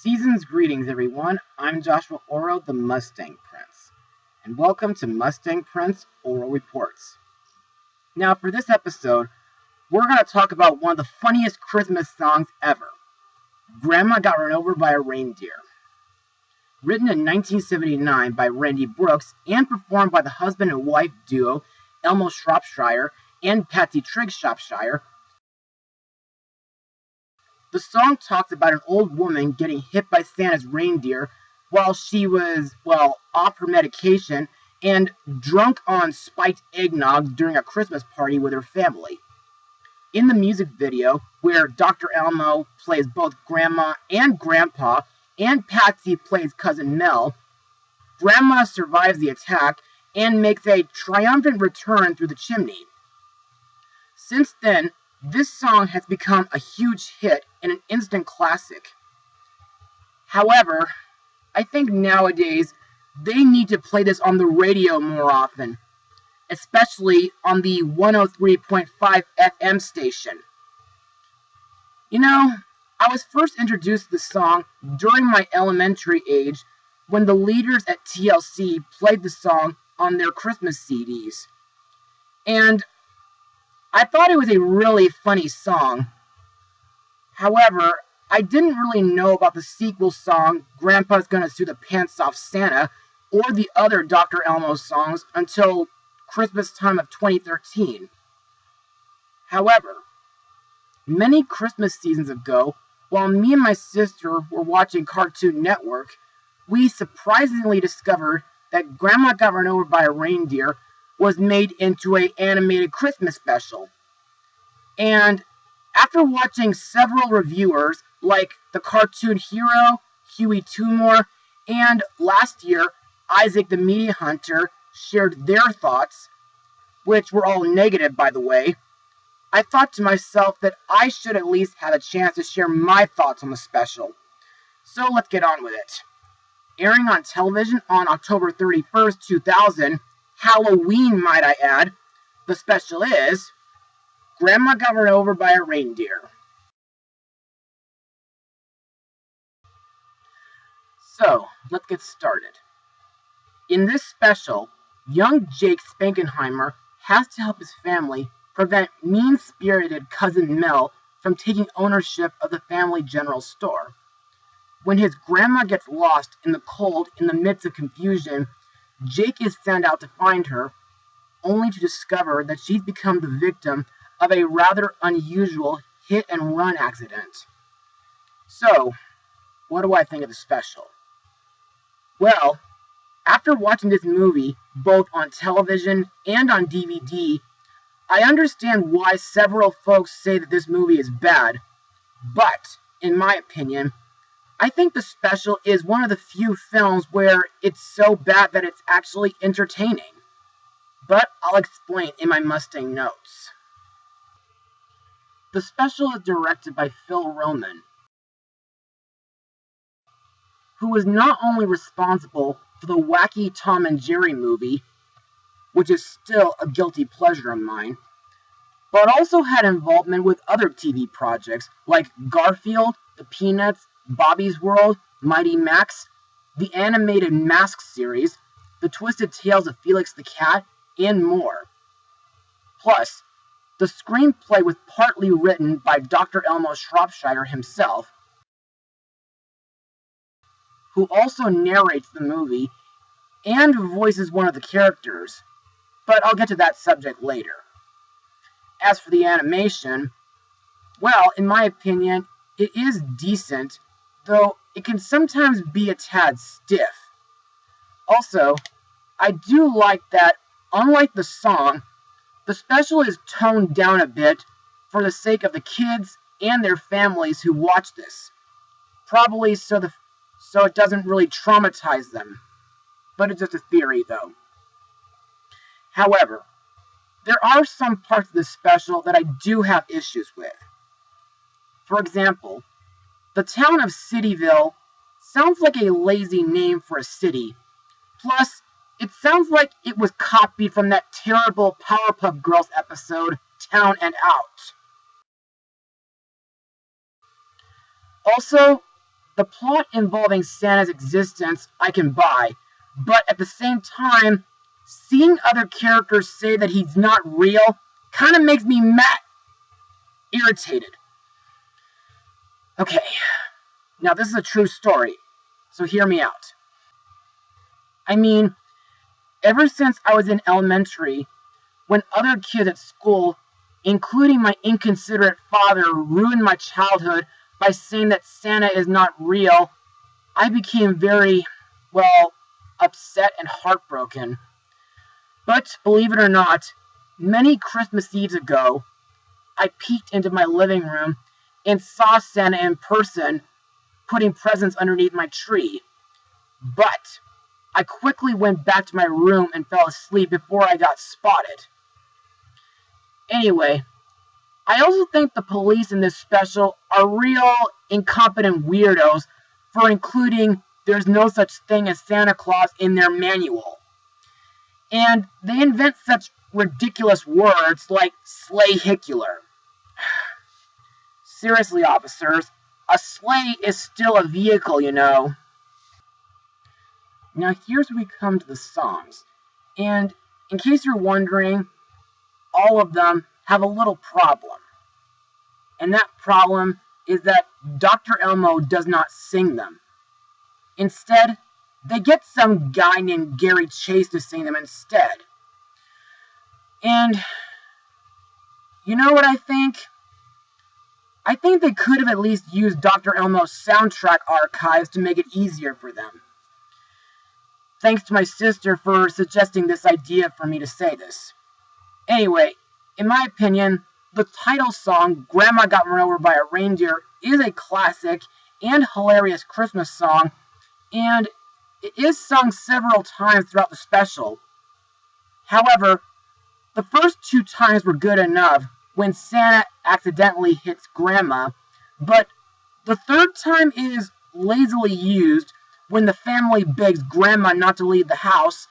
Season's greetings, everyone. I'm Joshua Orro, the Mustang Prince, and welcome to Mustang Prince Orro Reports. Now, for this episode, we're going to talk about one of the funniest Christmas songs ever, Grandma Got Run Over by a Reindeer. Written in 1979 by Randy Brooks and performed by the husband and wife duo Elmo Shropshire and Patsy Triggs Shropshire, the song talks about an old woman getting hit by Santa's reindeer while she was, off her medication and drunk on spiked eggnog during a Christmas party with her family. In the music video, where Dr. Elmo plays both Grandma and Grandpa, and Patsy plays Cousin Mel, Grandma survives the attack and makes a triumphant return through the chimney. Since then, this song has become a huge hit and an instant classic. However, I think nowadays they need to play this on the radio more often, especially on the 103.5 FM station. You know, I was first introduced to the song during my elementary age when the leaders at TLC played the song on their Christmas CDs. And I thought it was a really funny song. However, I didn't really know about the sequel song, Grandpa's Gonna Sue the Pants Off Santa, or the other Dr. Elmo songs until Christmas time of 2013. However, many Christmas seasons ago, while me and my sister were watching Cartoon Network, we surprisingly discovered that Grandma Got Run Over by a Reindeer was made into an animated Christmas special. And after watching several reviewers, like the cartoon hero, Huey Tumor, and last year, Isaac the Media Hunter shared their thoughts, which were all negative, by the way, I thought to myself that I should at least have a chance to share my thoughts on the special. So let's get on with it. Airing on television on October 31st, 2000, Halloween, might I add, the special is Grandma Got Run Over by a Reindeer. So, let's get started. In this special, young Jake Spankenheimer has to help his family prevent mean-spirited Cousin Mel from taking ownership of the family general store. When his grandma gets lost in the cold in the midst of confusion, Jake is sent out to find her, only to discover that she's become the victim of a rather unusual hit-and-run accident. So, what do I think of the special? Well, after watching this movie, both on television and on DVD, I understand why several folks say that this movie is bad, but, in my opinion, I think the special is one of the few films where it's so bad that it's actually entertaining. But I'll explain in my Mustang notes. The special is directed by Phil Roman, who was not only responsible for the wacky Tom and Jerry movie, which is still a guilty pleasure of mine, but also had involvement with other TV projects like Garfield, The Peanuts, Bobby's World, Mighty Max, the animated Mask series, The Twisted Tales of Felix the Cat, and more. Plus, the screenplay was partly written by Dr. Elmo Shropshire himself, who also narrates the movie and voices one of the characters, but I'll get to that subject later. As for the animation, well, in my opinion, it is decent, though it can sometimes be a tad stiff. Also, I do like that, unlike the song, the special is toned down a bit for the sake of the kids and their families who watch this. Probably so it doesn't really traumatize them. But it's just a theory, though. However, there are some parts of this special that I do have issues with. For example, the town of Cityville sounds like a lazy name for a city. Plus, it sounds like it was copied from that terrible Powerpuff Girls episode, Town and Out. Also, the plot involving Santa's existence I can buy, but at the same time, seeing other characters say that he's not real kind of makes me irritated. Okay, now this is a true story, so hear me out. I mean, ever since I was in elementary, when other kids at school, including my inconsiderate father, ruined my childhood by saying that Santa is not real, I became very, upset and heartbroken. But believe it or not, many Christmas Eves ago, I peeked into my living room and saw Santa in person putting presents underneath my tree. But I quickly went back to my room and fell asleep before I got spotted. Anyway, I also think the police in this special are real incompetent weirdos for including "there's no such thing as Santa Claus" in their manual. And they invent such ridiculous words like sleighhicular. Seriously, officers, a sleigh is still a vehicle, you know. Now here's where we come to the songs. And in case you're wondering, all of them have a little problem. And that problem is that Dr. Elmo does not sing them. Instead, they get some guy named Gary Chase to sing them instead. And you know what I think? I think they could have at least used Dr. Elmo's soundtrack archives to make it easier for them. Thanks to my sister for suggesting this idea for me to say this. Anyway, in my opinion, the title song, "Grandma Got Run Over by a Reindeer," is a classic and hilarious Christmas song, and it is sung several times throughout the special. However, the first 2 times were good enough when Santa accidentally hits Grandma, but the 3rd time is lazily used when the family begs Grandma not to leave the house,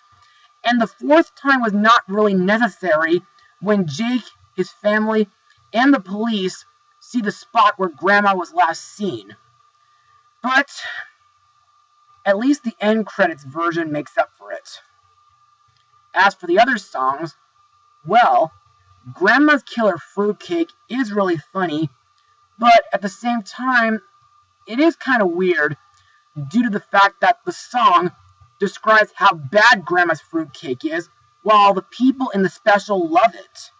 and the 4th time was not really necessary when Jake, his family, and the police see the spot where Grandma was last seen. But at least the end credits version makes up for it. As for the other songs, Grandma's Killer Fruitcake is really funny, but at the same time, it is kind of weird due to the fact that the song describes how bad Grandma's fruitcake is, while the people in the special love it.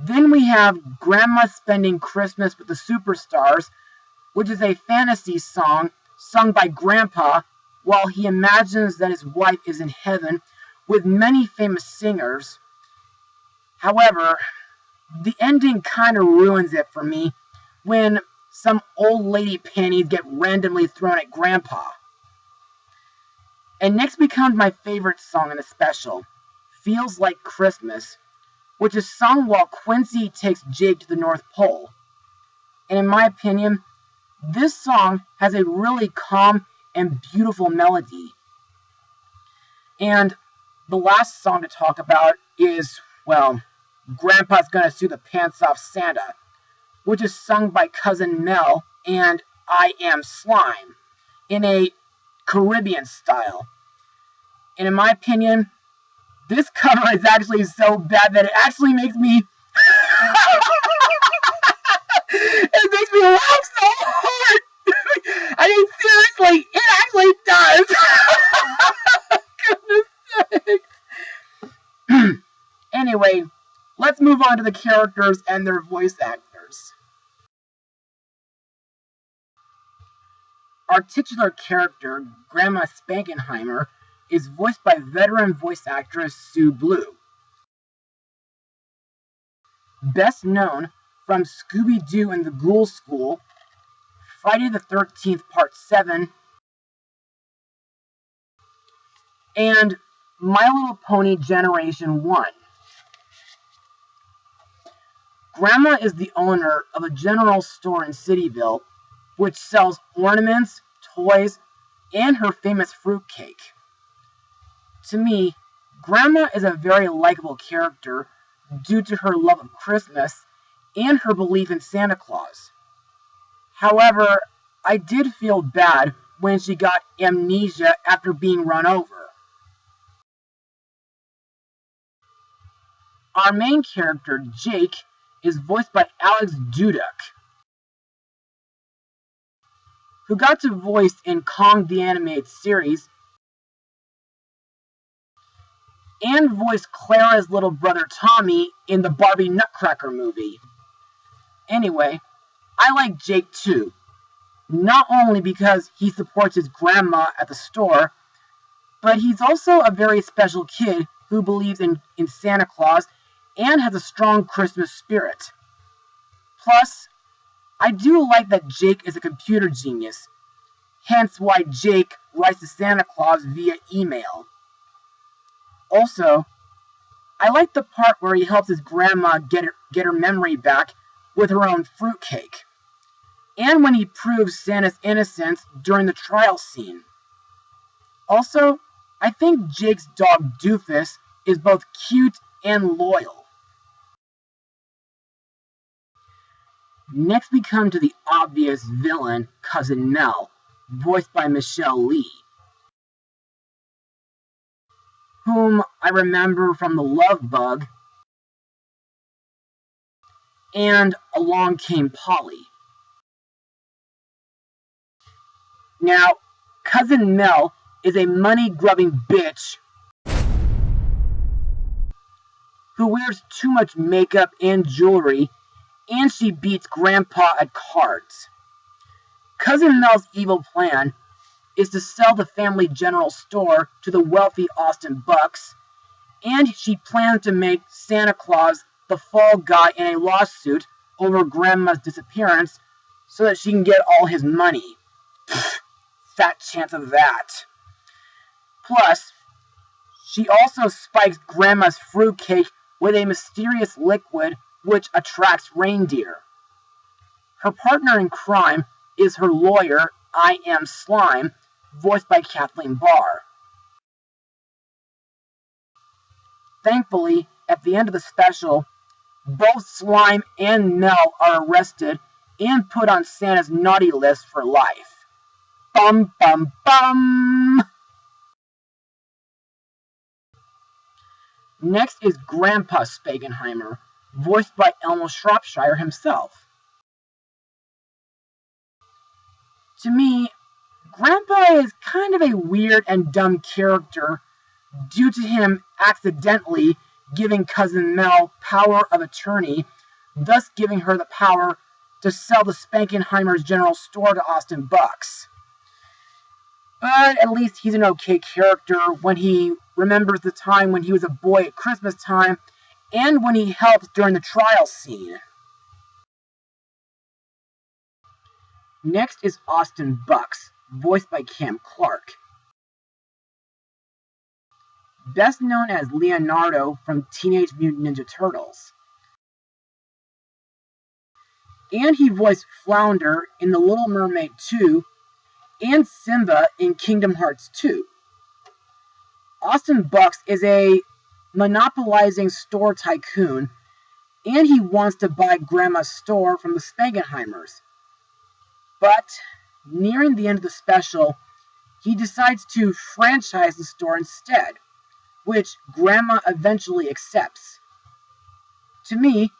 Then we have Grandma Spending Christmas with the Superstars, which is a fantasy song sung by Grandpa while he imagines that his wife is in heaven with many famous singers. However, the ending kind of ruins it for me when some old lady panties get randomly thrown at Grandpa. And next becomes my favorite song in the special, "Feels Like Christmas," which is sung while Quincy takes Jake to the North Pole. And in my opinion, this song has a really calm and beautiful melody. And the last song to talk about is, Grandpa's Gonna Sue the Pants Off Santa, which is sung by Cousin Mel and I Am Slime in a Caribbean style. And in my opinion, this cover is actually so bad that it actually makes me it makes me laugh so hard. I mean, seriously, it actually does. Goodness sakes. Anyway, let's move on to the characters and their voice actors. Our titular character, Grandma Spankenheimer, is voiced by veteran voice actress Sue Blue. Best known from Scooby-Doo and the Ghoul School, Friday the 13th Part 7, and My Little Pony Generation 1. Grandma is the owner of a general store in Cityville, which sells ornaments, toys, and her famous fruitcake. To me, Grandma is a very likable character due to her love of Christmas and her belief in Santa Claus. However, I did feel bad when she got amnesia after being run over. Our main character, Jake, is voiced by Alex Duduk, who got to voice in Kong the Animated Series and voiced Clara's little brother Tommy in the Barbie Nutcracker movie. Anyway, I like Jake too, not only because he supports his grandma at the store, but he's also a very special kid who believes in Santa Claus and has a strong Christmas spirit. Plus, I do like that Jake is a computer genius, hence why Jake writes to Santa Claus via email. Also, I like the part where he helps his grandma get her memory back with her own fruitcake, and when he proves Santa's innocence during the trial scene. Also, I think Jake's dog Doofus is both cute and loyal. Next we come to the obvious villain, Cousin Mel, voiced by Michelle Lee, whom I remember from The Love Bug and Along Came Polly. Now, Cousin Mel is a money-grubbing bitch who wears too much makeup and jewelry, and she beats Grandpa at cards. Cousin Mel's evil plan is to sell the family general store to the wealthy Austin Bucks, and she plans to make Santa Claus the fall guy in a lawsuit over Grandma's disappearance so that she can get all his money. Fat chance of that. Plus, she also spikes Grandma's fruitcake with a mysterious liquid which attracts reindeer. Her partner in crime is her lawyer, I Am Slime, voiced by Kathleen Barr. Thankfully, at the end of the special, both Slime and Mel are arrested and put on Santa's naughty list for life. Bum bum bum! Next is Grandpa Spagenheimer, voiced by Elmo Shropshire himself. To me, Grandpa is kind of a weird and dumb character due to him accidentally giving Cousin Mel power of attorney, thus giving her the power to sell the Spankenheimer's general store to Austin Bucks. But at least he's an okay character when he remembers the time when he was a boy at Christmas time and when he helps during the trial scene. Next is Austin Bucks, voiced by Cam Clark. Best known as Leonardo from Teenage Mutant Ninja Turtles. And he voiced Flounder in The Little Mermaid 2 and Simba in Kingdom Hearts 2. Austin Bucks is a monopolizing store tycoon, and he wants to buy Grandma's store from the Spangenheimers. But, nearing the end of the special, he decides to franchise the store instead, which Grandma eventually accepts. To me,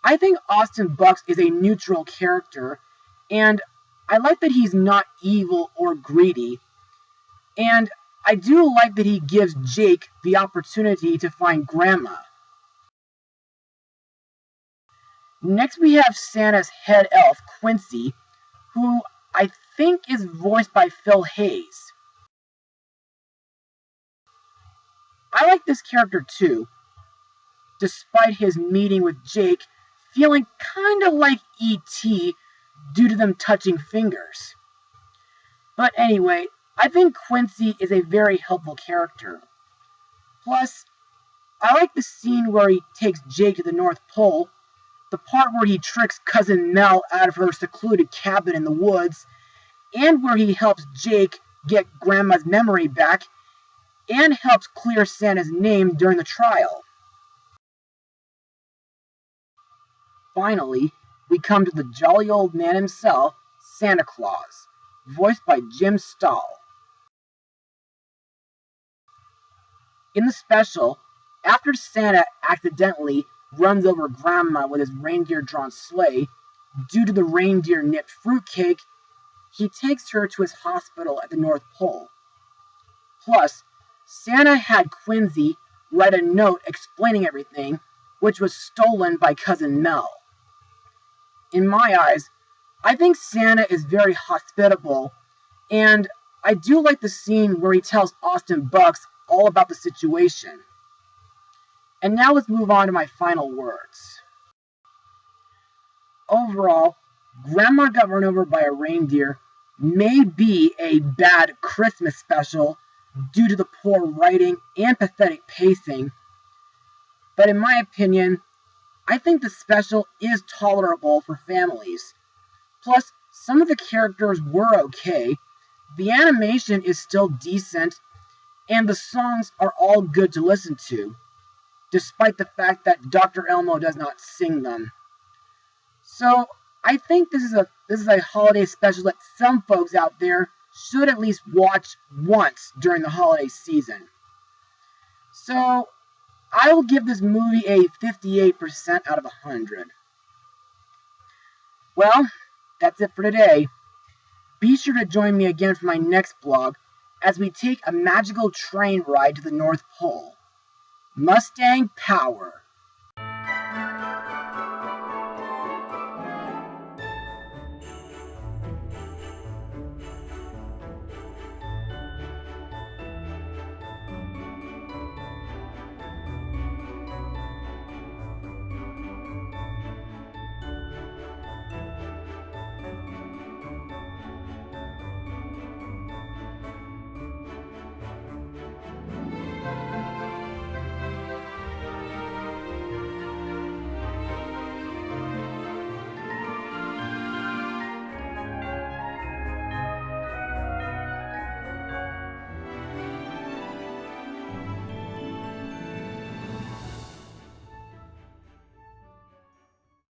I think Austin Bucks is a neutral character, and I like that he's not evil or greedy, and I do like that he gives Jake the opportunity to find Grandma. Next we have Santa's head elf, Quincy, who I think is voiced by Phil Hayes. I like this character too, despite his meeting with Jake feeling kinda like E.T. due to them touching fingers. But anyway, I think Quincy is a very helpful character. Plus, I like the scene where he takes Jake to the North Pole, the part where he tricks Cousin Mel out of her secluded cabin in the woods, and where he helps Jake get Grandma's memory back, and helps clear Santa's name during the trial. Finally, we come to the jolly old man himself, Santa Claus. voiced by Jim Stahl. In the special, after Santa accidentally runs over Grandma with his reindeer-drawn sleigh, due to the reindeer-nipped fruitcake, he takes her to his hospital at the North Pole. Plus, Santa had Quincy write a note explaining everything, which was stolen by Cousin Mel. In my eyes, I think Santa is very hospitable, and I do like the scene where he tells Austin Bucks all about the situation. And now let's move on to my final words. Overall, Grandma Got Run Over by a Reindeer may be a bad Christmas special due to the poor writing and pathetic pacing, but in my opinion, I think the special is tolerable for families. Plus, some of the characters were okay, the animation is still decent, and the songs are all good to listen to, despite the fact that Dr. Elmo does not sing them. So, I think this is a holiday special that some folks out there should at least watch once during the holiday season. So, I will give this movie a 58% out of 100. Well, that's it for today. Be sure to join me again for my next blog as we take a magical train ride to the North Pole. Mustang Power!